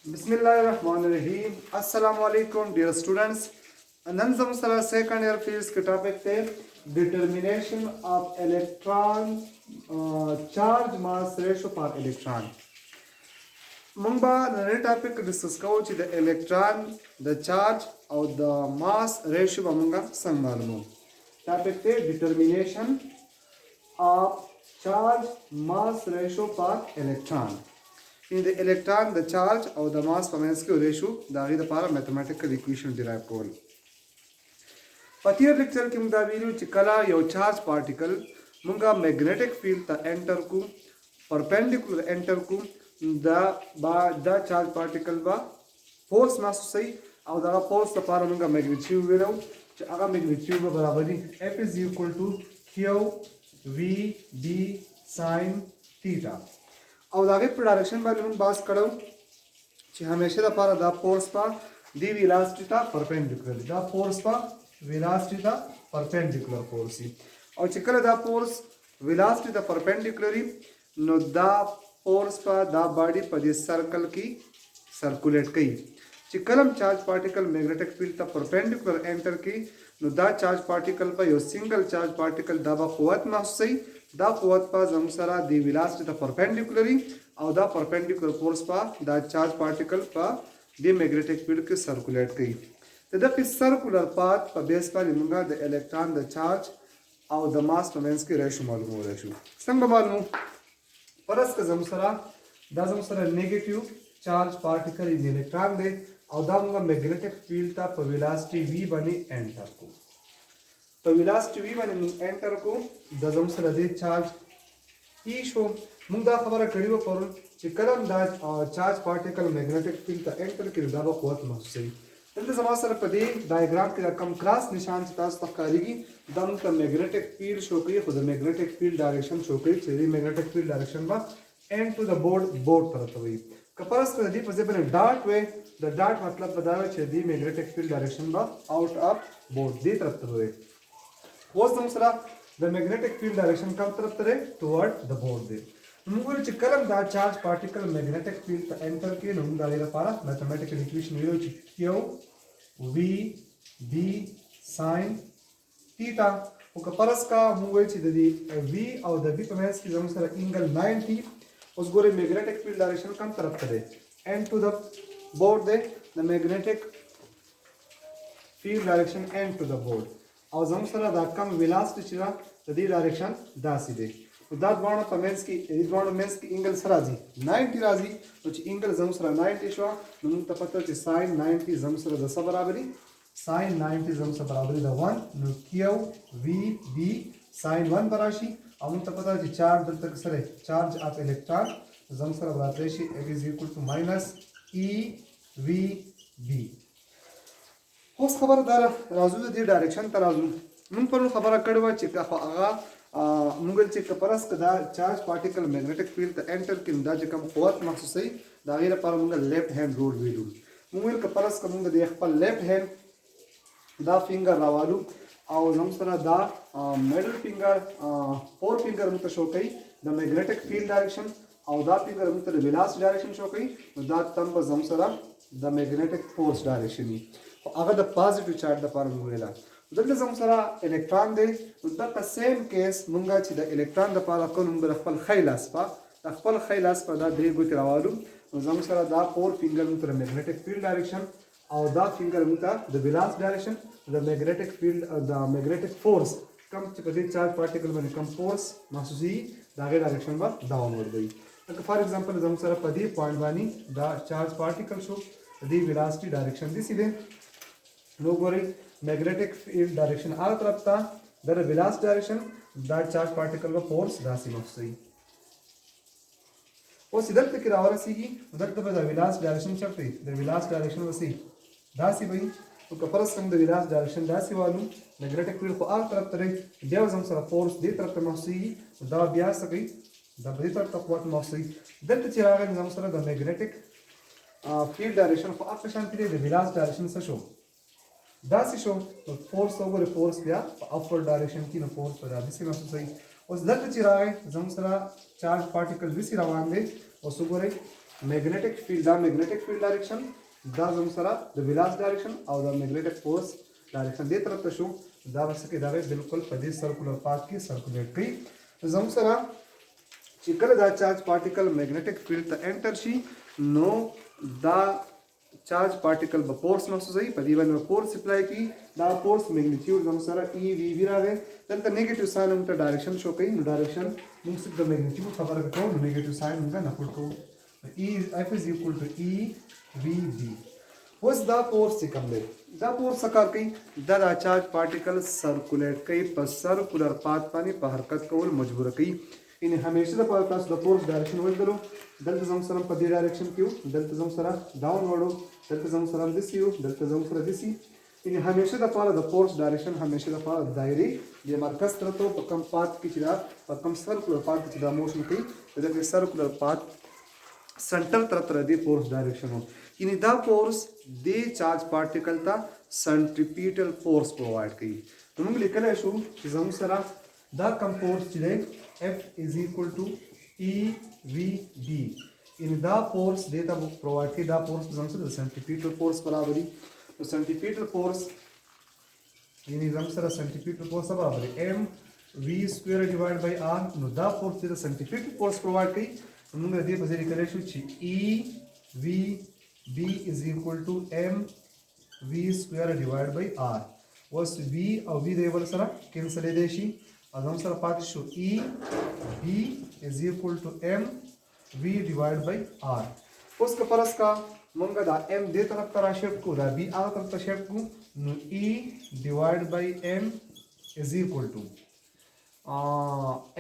बिस्मिल्लाहिर्रहमानिर्रहीम अस्सलाम वालेकुम डियर स्टूडेंट्स। नंजम सरा सेकंड ईयर फिजिक्स के टॉपिक थे determination of electron charge mass ratio for electron. मुंबा नए टॉपिक डिस्कस करो द इलेक्ट्रॉन द चार्ज और द मास रेशो बमंगा संग मालूम टॉपिक थे determination of charge mass ratio for electron. In the electron, the charge or the mass for mass ratio, the para mathematical equation derived कौन. पतियर लेक्चर की मुदा वीडियो चिकला यो चार्ज पार्टिकल मुंगा मैग्नेटिक फील्ड ता एंटर को परपेंडिकुलर एंटर को द चार्ज पार्टिकल बा फोर्स मास सही और द फोर्स ता para मुंगा मैग्नीट्यूड वेलो अगर मैग्नीट्यूड बराबर F is equal to Q V D sin theta और आगे पर डायरेक्शन बारे में बात करो कि हमेशा द पारा द फोर्स पा दी वेलोसिटी ता परपेंडिकुलर द फोर्स पा वेलोसिटी ता परपेंडिकुलर फोर्स और चिकल द फोर्स वेलोसिटी ता परपेंडिकुलर नो द फोर्स पा द बॉडी पर सर्कल की सर्कुलेट कई चिकलम चार्ज पार्टिकल मैग्नेटिक फील्ड ता परपेंडिकुलर एंटर की नो द चार्ज पार्टिकल पर यो सिंगल चार्ज पार्टिकल द क़ुव्वत महसूस द क़ुव्वत पर जमसरा दी वेलोसिटी द परपेंडिकुलरी और द परपेंडिकुलर फोर्स पर द चार्ज पार्टिकल पर दी मैग्नेटिक फील्ड के सर्कुलेट कई तो द सर्कुलर पाथ पर बेस पर लिमुंगा द इलेक्ट्रॉन द चार्ज और द मास मोमेंट्स की रेशो मालूम हो रेशो संग मालूम परस का जमसरा नेगेटिव चार्ज पार्टिकल इन इलेक्ट्रॉन दे और द मैग्नेटिक फील्ड ता पर वेलोसिटी v बने एंटर को तो वेलोसिटी v बने एंटर को द जमसरा दे चार्ज ई शो मुंगा खबर कड़ीव पर चिकलम the charge particle magnetic field ता एंटर के द क़ुव्वत महसूस तंद समासर पदे डायग्राम के रकम क्रॉस निशान से तास तखकारीगी दम का मैग्नेटिक फील्ड शो करी खुद मैग्नेटिक फील्ड डायरेक्शन शो करी चेरी मैग्नेटिक फील्ड डायरेक्शन बा एंड टू द बोर्ड तरफ हुई कपरस को दी पजे बने डॉट वे द डॉट मतलब बतावे छे दी मैग्नेटिक फील्ड डायरेक्शन बा आउट ऑफ बोर्ड दी तरफ हुए वो समसरा द मैग्नेटिक फील्ड डायरेक्शन कम तरफ तरे टुवर्ड द बोर्ड दे मुगल चिकलम the charge particle magnetic field enter के नुम दालेरा पारा मैथमेटिकल इक्वेशन वीरो Q V D sin theta वो कपरस का मुगल छि दी V और द V पमेस की जमसरा एंगल 90 उस गोरे मैग्नेटिक फील्ड डायरेक्शन कम तरफ तरे एंड टू द बोर्ड दे द magnetic field direction and to the board और जमसरा द कम वेलोसिटी छिरा द डायरेक्शन दासी दे दाद बाण पमेंस की इदवाण मेंस की एंगल सराजी 90 राजी तो एंगल जमसरा 90 शो नुम तपत च sin 90 जमसरा द बराबरी sin 90 जमसरा बराबरी द 1 नु Q V D sin 1 बराशी अमुन तपत च चार्ज दल तक सरे चार्ज ऑफ इलेक्ट्रॉन जमसरा बराबरी F is equal to minus E V B होस खबरदार राजू दी डायरेक्शन तराजू मुन पर खबर कड़वा चिका आगा मुगल चिक परस कदा charge particle magnetic field enter किन दा जकम क़ुव्वत महसूस है दागिरा पर मुगल लेफ्ट हैंड रूल वीडू मुगल का परस का मुगल देख पर लेफ्ट हैंड दा फिंगर रावालू और नमसरा दा मिडिल फिंगर फोर फिंगर मुत शो कई द मैग्नेटिक फील्ड डायरेक्शन और दा फिंगर मुत वेलोसिटी डायरेक्शन शो कई दा तंब जमसरा द मैग्नेटिक फोर्स डायरेक्शन अगर द पॉजिटिव चार्ज द पर मुगला दल्ले जमसरा इलेक्ट्रॉन दे द सेम केस मुंगा छि द इलेक्ट्रॉन द पाला को नंबर खपल खैलास पा खपल खैलास पा द दे गुत रावालू जमसरा द फोर फिंगर मुत मैग्नेटिक फील्ड डायरेक्शन और द फिंगर मुत द वेलोसिटी डायरेक्शन द मैग्नेटिक फील्ड द मैग्नेटिक फोर्स कम च चार्ज पार्टिकल में कम फोर्स महसूसी दागे डायरेक्शन बा डाउनवर्ड गई फॉर एग्जांपल जमसरा पदी पॉइंट बानी द चार्ज पार्टिकल शो द वेलोसिटी डायरेक्शन दिस इधे लोगोरे मैग्नेटिक फील्ड डायरेक्शन आ तरफ था दर velocity direction that charge particle का फोर्स दासी मफसई वो सिदर तक रावर सी की उधर तक द वेलोसिटी डायरेक्शन चलते द वेलोसिटी डायरेक्शन वसी दासी भाई तो कपरस कम द वेलोसिटी डायरेक्शन दासी वालू मैग्नेटिक फील्ड को आ तरफ तरे देव जम सर फोर्स दे तरफ मफसई द बिया सकी द बदी तरफ तक वत मफसई दत चिराग जम sir the magnetic field direction को आप शांति दे वेलोसिटी डायरेक्शन से शो दासी शो तो फोर्स ओवर फोर्स दिया अपवर्ड डायरेक्शन की ना फोर्स पर दिसी महसूस सही उस दत्त चिराए जमसरा चार्ज पार्टिकल दिसी रवान दे और सुगोरे magnetic field دا magnetic field direction دا زموږ سره د velocity direction او د magnetic force direction دې طرف ته شو دا بس کې دا بالکل په دې سرکولر پاث کې سرکولیټ کوي زموږ سره چې کله دا چارج پارټیکل magnetic field ته انټر شي نو دا چارج پارټیکل به فورس محسوس وي په دې باندې فورس اپلای کی دا فورس میگنیټیوډ زموږ سره ای وی وی راغی دلته نیگیټیو ساين موږ ته ډایرکشن شو کوي نو ډایرکشن موږ څه د میگنیټیوډ خبره کوو نو نیگیټیو ساين موږ نه پټ کوو E F is equal to E V B اوس دا فورس کوم دی دا فورس کار کوي دا چارج پارټیکل سرکولیټ کوي په سرکولر پاث باندې په حرکت کول مجبور کوي ان همیشه د تاسو د فورس ډایرکشن ولرو دلته زموږ سره په دې ډایرکشن کې دلته زموږ سره ډاون وړو دلته زموږ سره دسی دلته زموږ سره دسی ان همیشه د فورس ډایرکشن همیشه د دایره د مرکز تر ته په کم پاث کې چې دا په کم سرکولر پاث کې دا موشن کوي د سرکولر پاث سنټر تر دی فورس ډایرکشن ہو یعنی دا فورس دی چارج پارټیکل ته سنټریپیټل فورس پرووایډ کوي نو موږ لیکلی شو چې زموږ سره دا کم فورس چې دی F is equal to EVB یعنی دا فورس دی ته پرووایډ کوي دا فورس زموږ سره سنټریپیټل فورس برابر دی نو سنټریپیټل فورس یعنی زموږ سره سنټریپیټل فورس برابر دی mv square divided by r نو دا فورس دی سنټریپیټل فورس پرووایډ کوي موږ دې په ځای لیکلی شو چې EVB is equal to mv square divided by r اوس v او v د یو بل سره کینسلېدی شي او زموږ سره پاتې شو EB is equal to mv divided by r اوس که فرض کا موږ دا m دې طرف ته راشفټ کړو دا b هغه طرف ته شفټ کړو نو E divided by m is equal to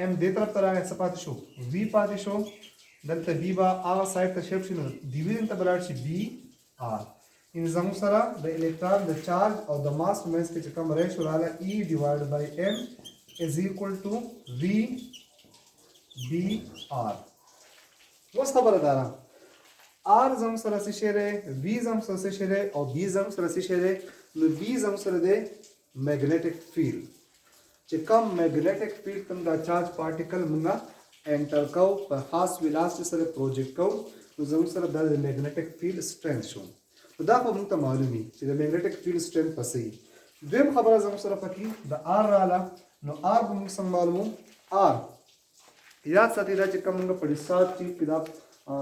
m دې طرف ته راغی څه پاتې شو v پاتې شو دلته بی با هغه سایډ ته شیفټ شي نو دیوی ته بلاړ شي بی آر ان زموږ سره د الکترون د چارج او د ماس په منځ کې چې کوم ریشو راغله ای ډیوایډ بای ام از ایکوال ټو وی بی آر اوس خبره ده آر زموږ سره څه شی دی وی زموږ سره څه شی دی او بی زموږ سره څه شی دی نو بی زموږ سره دی میګنیټک فیلډ چې کوم میګنیټک فیلډ کوم دا چارج پارټیکل مونږه انټر کو په خاص ویلاسټي سره پروجیکټ کو نو زموږ سره د میګنیټک فیلډ سټرینث شو دا په موږ ته معلومي چې د میګنیټک فیلډ سټرینث پسې دویم خبره زموږ سره پکې د آر رااله نو آر به موږ څنګه معلومو آر یاد ساتئ دا چې کوم موږ په ډیسچارج کې دا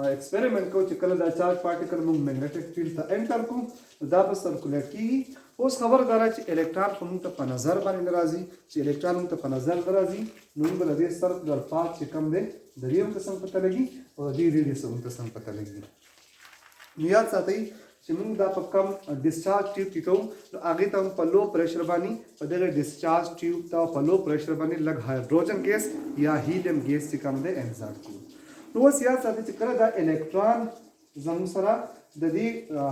ایکسپریمنٹ کو چې کله دا چارج پارټیکل موږ میګنیټک فیلډ ته انټر کو دا به سرکولیټ کیږي اوس خبر داره چې الکترون خو موږ ته په نظر باندې راځي چې الکترون موږ ته په نظر راځي نو موږ د دې سرکولر پاث چې کوم دی د دې هم قسم پته لګي او د دې ریډیوس هم قسم پته لګي نو یاد ساتئ چې موږ دا په کم ډیسچارج ټیوب کې کوو نو هغې ته هم په لو پریشر باندې په دغه ډیسچارج ټیوب ته په لو پریشر باندې لږ هایډروجن ګیس یا هیلیم ګیس چې کوم دی انزاټ کوو نو اوس یاد ساتئ چې کله دا الکترون زموږ سره د دې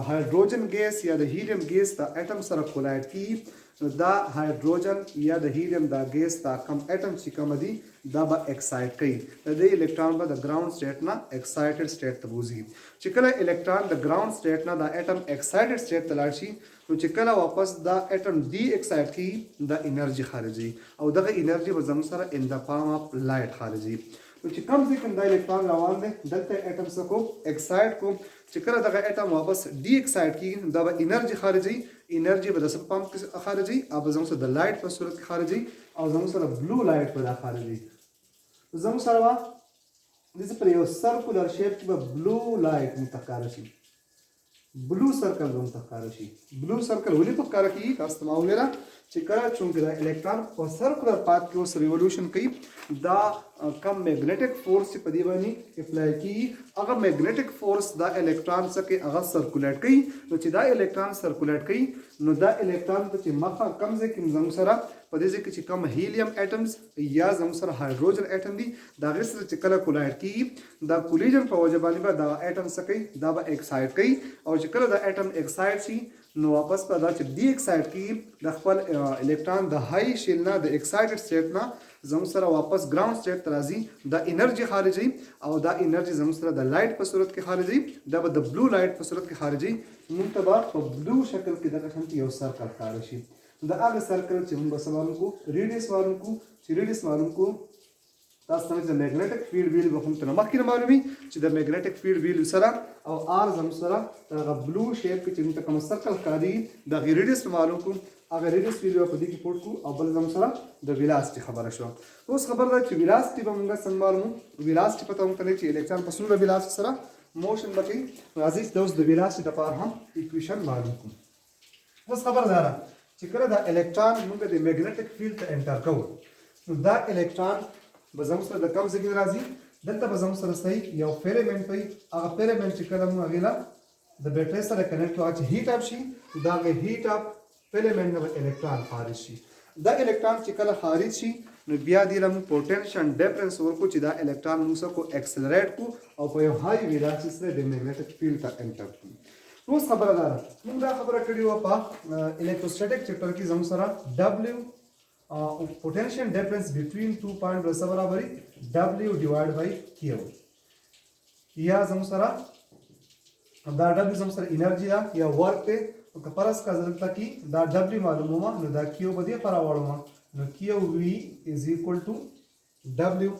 هایډروجن ګیس یا د هیلیم ګیس د اټم سره کولایډ کیږي نو دا هایډروجن یا د هیلیم دا ګیس دا کم اټم چې کوم دي دا به اکسایټ کوي د دې الکترون به د ګراوند سټیټ نه اکسایټډ سټیټ ته وځي چې کله الکترون د ګراوند سټیټ نه دا اټم اکسایټډ سټیټ ته لاړ شي نو چې کله واپس دا اټم ډي اکسایټ کیږي دا انرژي خارجي او دغه انرژي به زموږ سره ان د فارم اف لایټ خارجي نو چې کوم ځای کوم دا الکترون روان دی دلته اټم څه کو اکسایټ کو چې کله دغه اټم واپس ډي اکسایټ کیږي دا به انرژي خارجي انرژي به د څه پمپ کې خارجي او زموږ سره د لایټ په صورت کې خارجي او زموږ سره بلو لایټ په خارجي زموږ سره دغه پر یو سرکولر شیپ کې به بلو لایټ متکار شي بلو سرکل هم تکار شي بلو سرکل ولې تکار کیږي تاسو ته معلومه ده چې کله چې دا الکترون په سرکولر پاث کې اوس ریولوشن کوي دا کم میګنیټک فورس په دی باندې اپلای کیږي هغه میګنیټک فورس دا الکترون څخه هغه سرکولیټ کوي نو چې دا الکترون سرکولیټ کوي نو دا الکترون چې مخه کم ځای کې زموږ سره په دې ځای کې چې کم هیلیم اټمز یا زموږ سره هایډروجن اټم دي دا غیر سره چې کله کولایډ کیږي دا کولیجن په وجه باندې به دا اټم څه کوي دا به اکسایټ کوي او چې کله دا اټم اکسایټ شي نو واپس په دا چې ډي اکسایټ کیږي د خپل الکترون د های شیل نه د اکسایټډ سټیټ نه زموږ سره واپس ګراوند سټیټ ته راځي دا انرژي خارجي او دا انرژي زموږ سره د لایټ په صورت کې خارجي دا به د بلو لایټ په صورت کې خارجي موږ ته به په بلو شکل کې دغه شان یو سرکل ښکاره شي دا هغه سرکل چې موږ به معلوم کو ریډیوس معلوم کو چې ریډیوس معلوم کو تاسو ته د میګنیټک فیلډ ویلیو به هم تر مخکې معلومي چې د میګنیټک فیلډ ویلیو سره او آر زموږ سره هغه بلو شیپ کې چې موږ ته کوم سرکل ښکاري د هغې ریډیس معلوم کړو هغه ریډیس ویلیو په دې کې پوټ کړو او بل زموږ سره د ویلاسټي خبره شوه اوس خبر ده چې ویلاسټي به موږ څنګه معلومو ویلاسټي پته موږ ته چې الکترون په څومره ویلاسټي سره موشن به کوي راځي چې اوس د ویلاسټي لپاره هم ایکویشن معلوم کړو اوس خبر ده چې کله دا الکترون موږ د میګنیټک فیلډ ته انټر کوو نو دا الکترون به زموږ سره د کوم ځای کې راځي دلته به زموږ سره صحیح یو فیلامنټ وي هغه فیلامنټ چې کله موږ هغې له د بیټرۍ سره کنیکټ کړو چې هیټ اپ شي دا هغه هیټ اپ فیلامنټ نه به الکترون خارج شي دا الکترون چې کله خارج شي نو بیا دې له موږ پوټنشن ډیفرنس ورکړو چې دا الکترون موږ کو اکسلریټ کړو او په یو هاي ویلاسټي سره د میګنیټک فیلډ ته انټر کړو اوس خبره ده موږ دا خبره کړې وه په الکتروسټیټک چپټر کې زموږ سره ډبلیو potential difference between 2 point برابر W divided by Q یا زموږ سره دا W زموږ سره انرژي ده یا ورک دی نو که فرض کا دلته کې دا W معلومه نو دا Q به دې پر راوړم نو QV is equal to W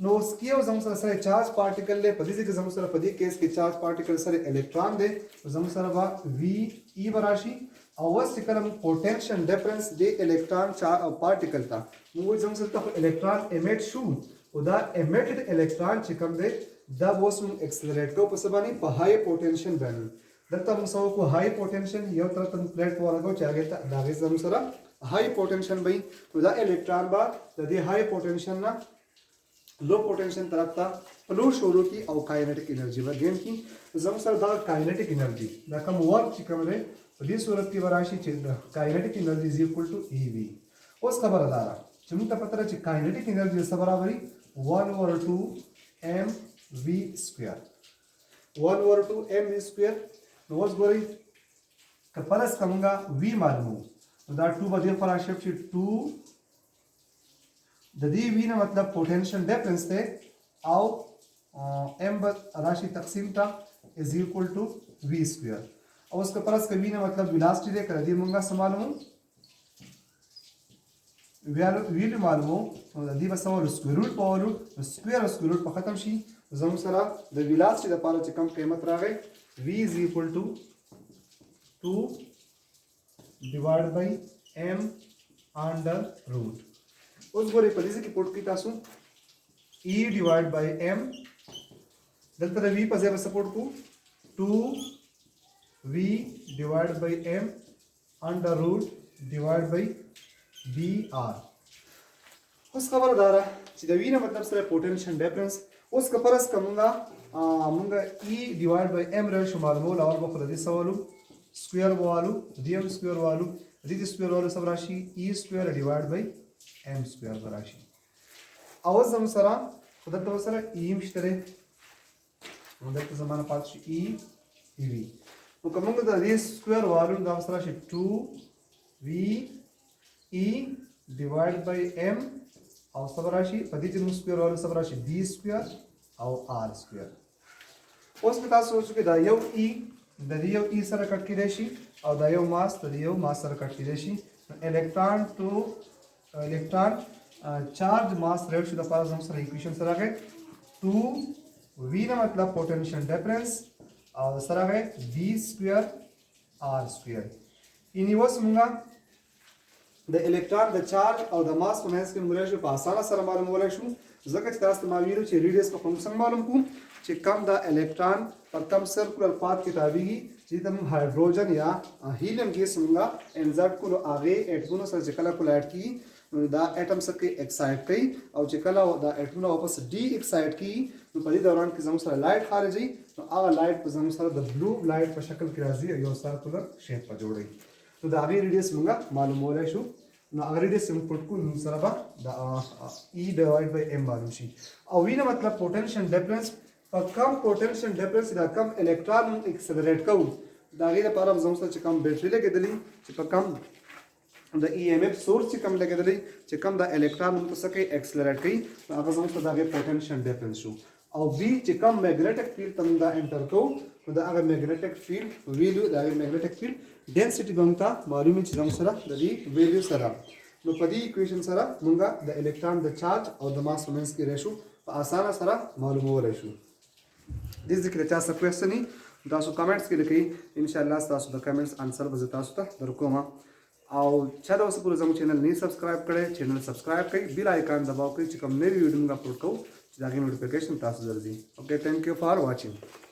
نو اوس Q زموږ سره چارج پارټیکل دی په دې کې زموږ سره په دې کیس کې چارج پارټیکل سره الکترون دی زموږ سره به VE براشي او اوس چې کله موږ پوټنشن ډیفرنس د الکترون پارټیکل ته موږ زموږ سره الکترون امیټ شو او دا امیټډ الکترون چې کوم دی دا اوس موږ اکسلریټ کوو په څه باندې په هاي پوټنشن باندې دلته موږ سو کو هاي پوټنشن یو طرف ته پلیټ ورغو چې هغه ته دا غي زموږ سره هاي پوټنشن وي نو دا الکترون با د دې هاي پوټنشن نه لو پوټنشن طرف ته فلو شروع کی او کاینټیک انرژي ورګین کی زموږ سره دا کاینټیک انرژي دا کوم ورک چې کوم دی په دې صورت کې وراشي چې کاینټیک انرژي از ایکوال ټو EV اوس خبره ده چې موږ ته پته ده چې کاینټیک انرژي څه برابري 1/2 mv سکوير 1/2 mv سکوير نو اوس ګورئ که پلس کومه v معلومو نو دا 2 به دې پر راشي چې 2 د دې v نه مطلب پوټنشل ډیفرنس دی او m راشي تقسیم تا از ایکوال ټو v سکوير او اس کا پلس کا v نه مطلب ویلاسټي دی کړه دې مونږه سمالو ویل معلومو نو د دې بسول سکوير روټ پاولو سکوير روټ په ختم شي زموږ سره د ویلاسټي د پاره چې کم قیمت راغی v is equal to 2 divided by m under root اوس ګورئ په دې کې پټ کی تاسو e divided by m دلته د v په ځای سپورټ کو 2 v divided by m under root divided by br اوس خبردار چې د وینه مطلب سره پوټنشل ډیفرنس اوس که فرض کومه مونږه e divided by m راشو معلومول او په خپل دې سوالو سکوير والو dm سکوير والو دې سکوير والو سب راشي e سکوير divided by m سکوير راشي او زم سره خدای ته سره e مشتره دلته زمانه پات شي e ev نو کومه د دې سکوير والو دا سره شي 2 v e divided by m او سب راشي په دې چې سکوير والو سب راشي b سکوير او r سکوير اوس په تاسو چې دا یو e د دې یو e سره کټ کېدای شي او دا یو ماس د یو ماس سره کټ کېدای شي الکترون ټو الکترون چارج ماس ریشیو د پاره زم سره ایکویشن سره راغی 2 v نه مطلب پوټنشل ډیفرنس او سره راغی b سکوير r سکوير یعنی اوس موږ د الکترون د چارج او د ماس په منځ کې موږ په اسانه سره معلومولای شو ځکه چې تاسو ته ویلو چې ریډیس په کوم څنګه معلوم کوم چې کم د الکترون پر کم سرکولر پات کې تابعي چې د هایدروجن یا هیلیم ګیس موږ انزرټ کولو هغه اټمونو سره چې کله کولایډ کی دا اټم سره ایکسایټ کوي او چې کله دا اټمونه واپس ډي ایکسایټ کی نو په دې دوران کې زموږ سره لایټ خارجي نو هغه لایټ په زموږ سره د بلو لایټ په شکل کې راځي یو سرکولر شیپ په جوړي نو دا هغه ریډیس موږ معلومولای شو نو هغه ریډیس موږ پټ کو نو سره به دا e ډیوایډ بای m معلوم شي او وینه مطلب پوټنشل ډیفرنس په کم پوټنشل ډیفرنس دا کم الکترون اکسلریټ کوو دا غیر لپاره زموږ سره چې کم بیټری لګیدلی چې په کم د EMF سورس چې کم لګیدلی چې کم د الکترون په سکه اکسلریټ کوي هغه زموږ سره دا غیر پوټنشل ډیفرنس شو او v چې کم میګنیټک فیلډ تم دا انټر کو نو دا هغه میګنیټک فیلډ ویلیو دا هغه میګنیټک فیلډ ډنسټي به موږ ته معلومه چې زموږ سره د دې ویلیو سره نو په دې اکویشن سره مونږه د الکترون د چارج او د ماس په منځ کې ریشو په اسانه سره معلومولی شو. دې ځکه چې چا څه کوېسچن وي تاسو کمنټس کې لیکئ، انشاءالله تاسو د کمنټس آنسر به زه تاسو ته درکوم. او چا د اوسه پورې زموږ چینل نه سبسکرایب کړی چینل سبسکرایب کړئ، بیل آیکان دباو کړئ چې کوم نوي ویډیو موږ اپلوډ کوو چې د هغې نوټیفیکیشن تاسو درځي. اوکې، تھینک یو فار واچینګ.